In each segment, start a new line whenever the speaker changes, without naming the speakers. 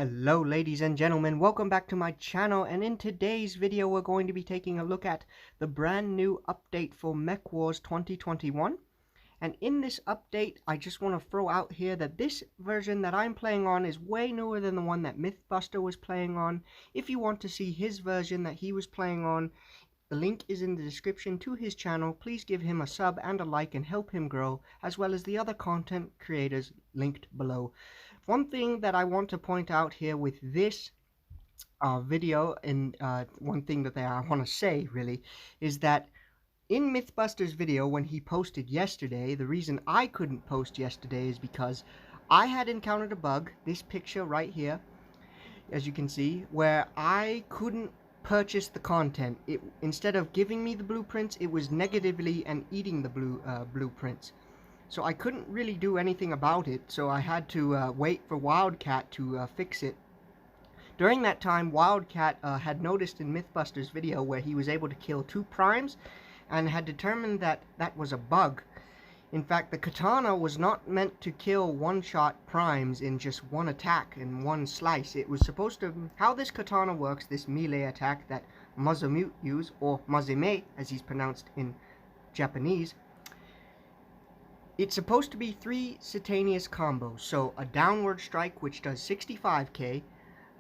Hello ladies and gentlemen, welcome back to my channel, and in today's video we're going to be taking a look at the brand new update for Mech Wars 2021. And in this update I just want to throw out here that this version that I'm playing on is way newer than the one that Mythbuster was playing on. If you want to see his version that he was playing on, the link is in the description to his channel. Please give him a sub and a like and help him grow, as well as the other content creators linked below. One thing that I want to point out here with this video, and one thing that I want to say really, is that in Mythbusters' video when he posted yesterday, the reason I couldn't post yesterday is because I had encountered a bug, this picture right here, as you can see, where I couldn't purchase the content. Instead of giving me the blueprints, it was negatively and eating the blueprints. So I couldn't really do anything about it, so I had to wait for Wildcat to fix it. During that time, Wildcat had noticed in Mythbusters' video where he was able to kill 2 primes and had determined that that was a bug. In fact, the katana was not meant to kill one-shot primes in just one attack, in one slice. It was supposed to... How this katana works, this melee attack that Masamute use, or Mazime as he's pronounced in Japanese, it's supposed to be 3 simultaneous combos. So a downward strike which does 65k,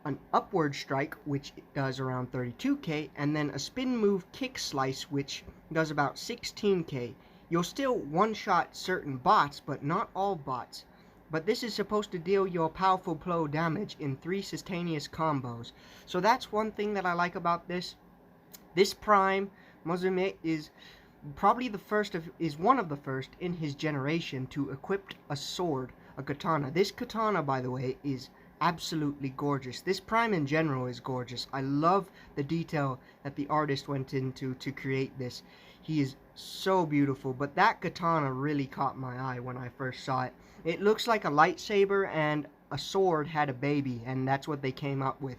an upward strike which does around 32k, and then a spin move kick slice which does about 16k. You'll still one-shot certain bots, but not all bots. But this is supposed to deal your powerful blow damage in 3 simultaneous combos. So that's one thing that I like about this. This prime, Mazume, is probably one of the first in his generation to equip a sword, a katana. This katana, by the way, is absolutely gorgeous. This prime in general is gorgeous. I love the detail that the artist went into to create this. He is so beautiful, but that katana really caught my eye when I first saw it. It looks like a lightsaber and a sword had a baby, and that's what they came up with.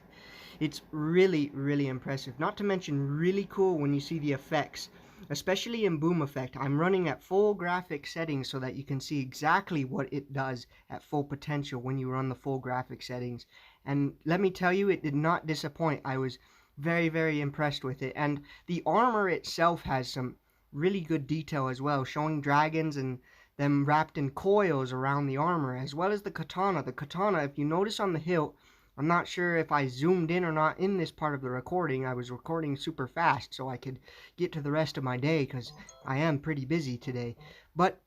It's really, really impressive. Not to mention really cool when you see the effects, especially in boom effect. I'm running at full graphic settings so that you can see exactly what it does at full potential when you run the full graphic settings. And let me tell you, it did not disappoint. I was very, very impressed with it. And the armor itself has some really good detail as well, showing dragons and them wrapped in coils around the armor, as well as the katana. The katana, if you notice on the hilt, I'm not sure if I zoomed in or not in this part of the recording. I was recording super fast so I could get to the rest of my day because I am pretty busy today. But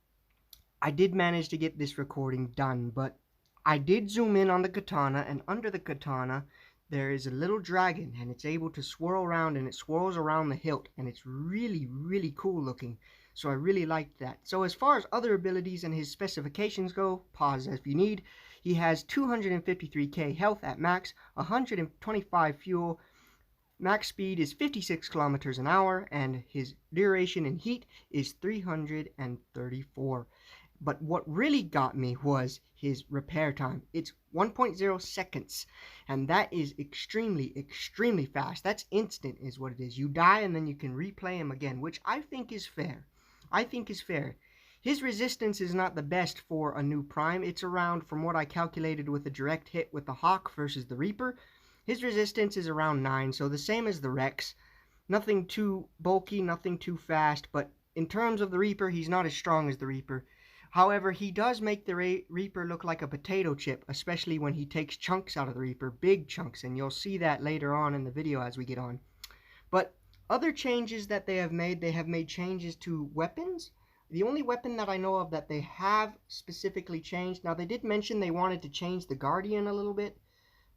I did manage to get this recording done. But I did zoom in on the katana, and under the katana there is a little dragon, and it's able to swirl around, and it swirls around the hilt, and it's really, really cool looking. So I really liked that. So as far as other abilities and his specifications go, pause if you need. He has 253k health at max, 125 fuel, max speed is 56 kilometers an hour, and his duration in heat is 334. But what really got me was his repair time. It's 1.0 seconds, and that is extremely, extremely fast. That's instant is what it is. You die and then you can replay him again, which I think is fair. His resistance is not the best for a new prime. It's around, from what I calculated with a direct hit with the Hawk versus the Reaper, his resistance is around 9, so the same as the Rex. Nothing too bulky, nothing too fast, but in terms of the Reaper, he's not as strong as the Reaper. However, he does make the Reaper look like a potato chip, especially when he takes chunks out of the Reaper, big chunks, and you'll see that later on in the video as we get on. But other changes that they have made changes to weapons. The only weapon that I know of that they have specifically changed, now they did mention they wanted to change the Guardian a little bit,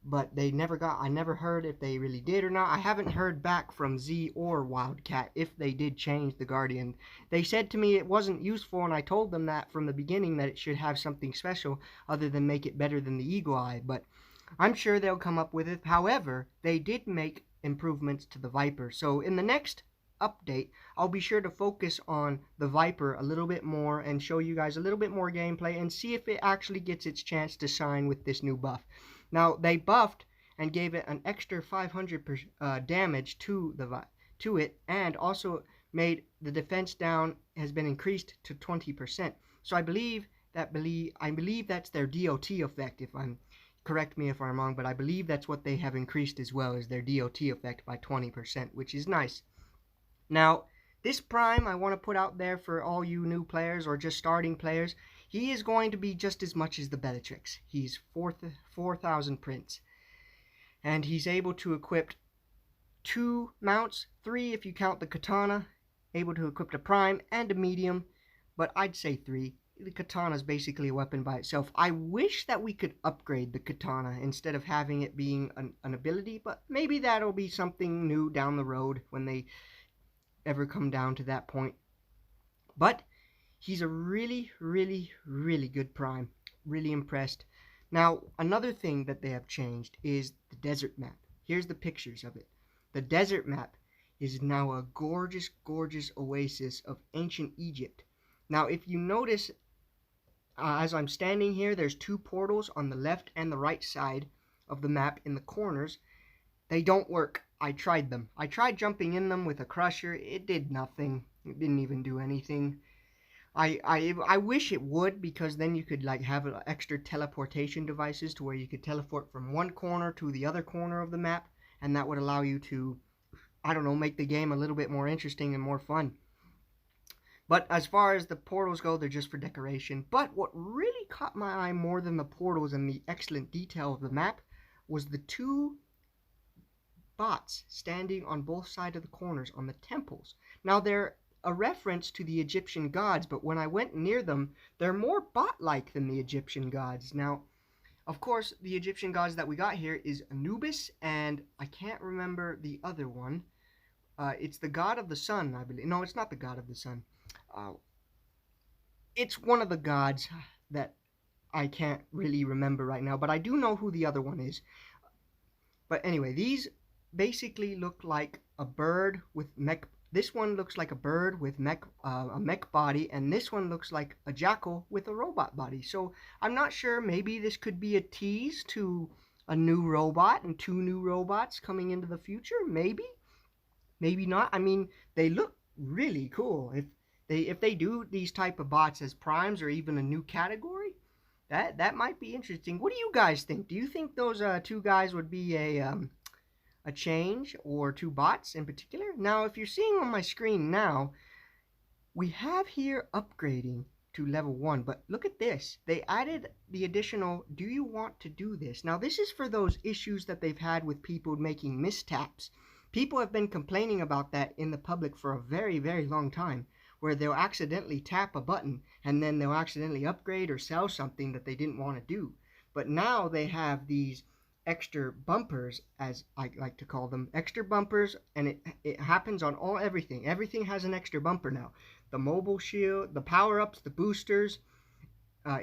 but I never heard if they really did or not. I haven't heard back from Z or Wildcat if they did change the Guardian. They said to me it wasn't useful, and I told them that from the beginning, that it should have something special other than make it better than the Eagle Eye, but I'm sure they'll come up with it. However, they did make improvements to the Viper, so in the next update I'll be sure to focus on the Viper a little bit more and show you guys a little bit more gameplay and see if it actually gets its chance to shine with this new buff. Now they buffed and gave it an extra 500 damage to it, and also made the defense down has been increased to 20%. So I believe that's their DOT effect, if I'm correct me if I'm wrong, but I believe that's what they have increased as well, is their DOT effect by 20%, which is nice. Now, this Prime I want to put out there for all you new players or just starting players. He is going to be just as much as the Bellatrix. He's 4,000 prints. And he's able to equip 2 mounts, 3 if you count the katana, able to equip a prime and a medium, but I'd say 3. The katana is basically a weapon by itself. I wish that we could upgrade the katana instead of having it being an ability, but maybe that'll be something new down the road when they ever come down to that point. But he's a really, really, really good prime. Really impressed. Now, another thing that they have changed is the desert map. Here's the pictures of it. The desert map is now a gorgeous, gorgeous oasis of ancient Egypt. Now, if you notice, as I'm standing here, there's 2 portals on the left and the right side of the map in the corners. They don't work. I tried them. I tried jumping in them with a crusher. It did nothing. It didn't even do anything. I wish it would, because then you could like have extra teleportation devices to where you could teleport from one corner to the other corner of the map, and that would allow you to, I don't know, make the game a little bit more interesting and more fun. But as far as the portals go, they're just for decoration. But what really caught my eye more than the portals and the excellent detail of the map was the 2 bots standing on both sides of the corners on the temples. Now, they're a reference to the Egyptian gods, but when I went near them, they're more bot-like than the Egyptian gods. Now, of course, the Egyptian gods that we got here is Anubis, and I can't remember the other one. It's the god of the sun, I believe. No, it's not the god of the sun. It's one of the gods that I can't really remember right now, but I do know who the other one is. But anyway, these basically look like a bird with mech. This one looks like a bird with a mech body, and this one looks like a jackal with a robot body. So I'm not sure, maybe this could be a tease to a new robot and 2 new robots coming into the future. Maybe not. I mean, they look really cool. If they do these type of bots as primes or even a new category, that might be interesting. What do you guys think? Do you think those 2 guys would be a change, or 2 bots in particular? Now, if you're seeing on my screen now, we have here upgrading to level 1, but look at this. They added the additional, do you want to do this? Now, this is for those issues that they've had with people making mistaps. People have been complaining about that in the public for a very, very long time, where they'll accidentally tap a button and then they'll accidentally upgrade or sell something that they didn't want to do. But now they have these extra bumpers, as I like to call them, extra bumpers, and it happens on everything. Everything has an extra bumper now. The mobile shield, the power-ups, the boosters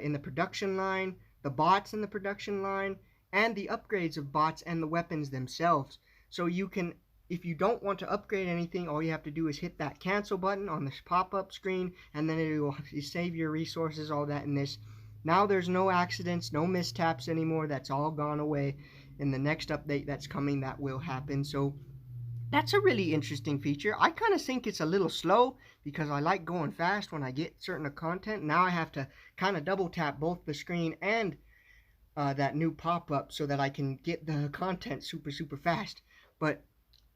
in the production line, the bots in the production line, and the upgrades of bots and the weapons themselves. So you can, if you don't want to upgrade anything, all you have to do is hit that cancel button on this pop-up screen, and then it will save your resources, all that in this. Now there's no accidents, no mistaps anymore. That's all gone away. In the next update that's coming, that will happen. So that's a really interesting feature. I kind of think it's a little slow because I like going fast when I get certain content. Now I have to kind of double tap both the screen and that new pop-up so that I can get the content super, super fast. But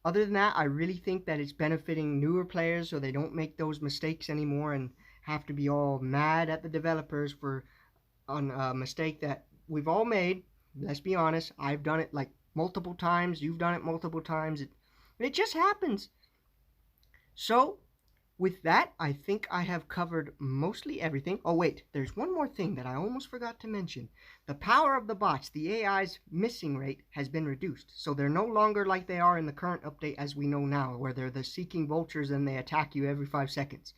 other than that, I really think that it's benefiting newer players so they don't make those mistakes anymore and have to be all mad at the developers for a mistake that we've all made. Let's be honest, I've done it like multiple times, you've done it multiple times, it just happens. So with that, I think I have covered mostly everything. Oh wait, there's one more thing that I almost forgot to mention. The power of the bots, the AI's missing rate has been reduced, so they're no longer like they are in the current update as we know now, where they're the seeking vultures and they attack you every 5 seconds.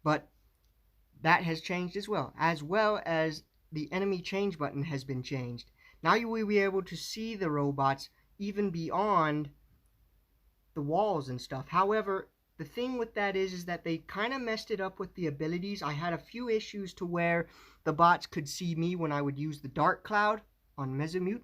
But that has changed as well as the enemy change button has been changed. Now you will be able to see the robots even beyond the walls and stuff. However, the thing with that is that they kind of messed it up with the abilities. I had a few issues to where the bots could see me when I would use the dark cloud on Mesomute,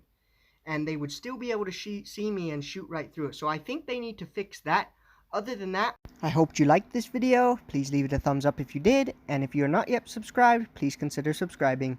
and they would still be able to see me and shoot right through it. So I think they need to fix that. Other than that, I hope you liked this video. Please leave it a thumbs up if you did, and if you're not yet subscribed, please consider subscribing.